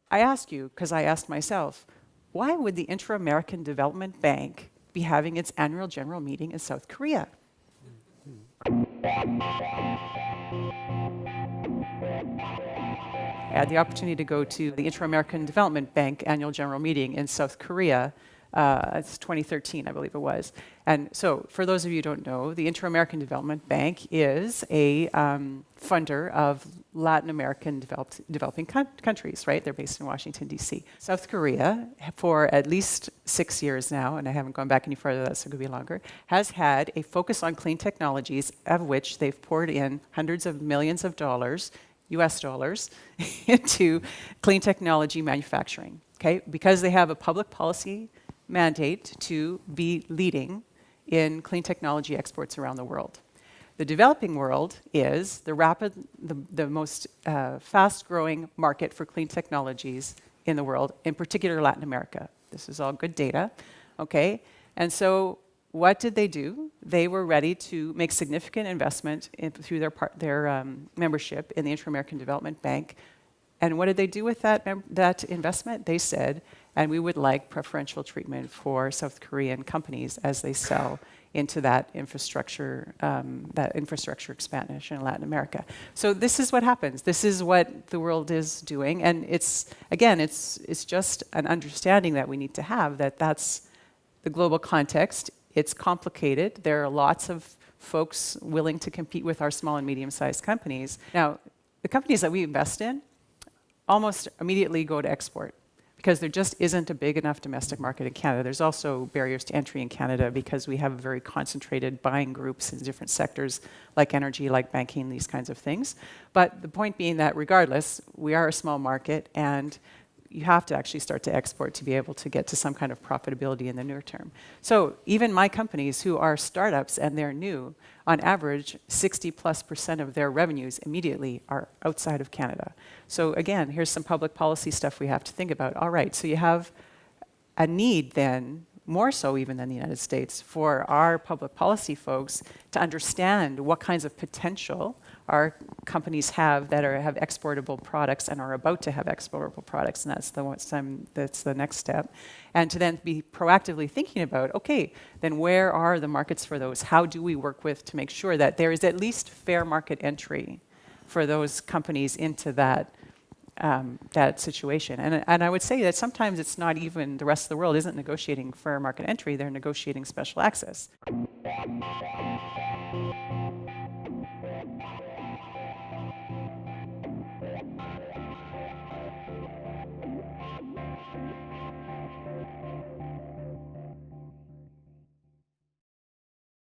I ask you, because I asked myself, why would the Inter-American Development Bank be having its annual general meeting in South Korea? I had the opportunity to go to the Inter-American Development Bank annual general meeting in South Korea. It's 2013, I believe it was. And so, for those of you who don't know, the Inter-American Development Bank is a funder of Latin American developing countries, right? They're based in Washington, D.C. South Korea, for at least 6 years now, and I haven't gone back any further, that's going to be longer, has had a focus on clean technologies, of which they've poured in hundreds of millions of dollars, US dollars, into clean technology manufacturing, okay? Because they have a public policy mandate to be leading in clean technology exports around the world. The developing world is the most fast-growing market for clean technologies in the world, in particular Latin America. This is all good data, okay? And so what did they do? They were ready to make significant investment through their membership in the Inter-American Development Bank. And what did they do with that investment? They said, and we would like preferential treatment for South Korean companies as they sell into that infrastructure expansion in Latin America. So this is what happens. This is what the world is doing. And it's just an understanding that we need to have that that's the global context. It's complicated. There are lots of folks willing to compete with our small and medium-sized companies. Now, the companies that we invest in almost immediately go to export because there just isn't a big enough domestic market in Canada. There's also barriers to entry in Canada because we have very concentrated buying groups in different sectors like energy, like banking, these kinds of things. But the point being that regardless, we are a small market and you have to actually start to export to be able to get to some kind of profitability in the near term. So even my companies who are startups and they're new, on average, 60+% of their revenues immediately are outside of Canada. So again, here's some public policy stuff we have to think about. All right, so you have a need then, more so even than the United States, for our public policy folks to understand what kinds of potential our companies have that have exportable products and are about to have exportable products, and that's the next step. And to then be proactively thinking about, okay, then where are the markets for those? How do we work with to make sure that there is at least fair market entry for those companies into that situation? And I would say that sometimes it's not even the rest of the world isn't negotiating fair market entry, they're negotiating special access.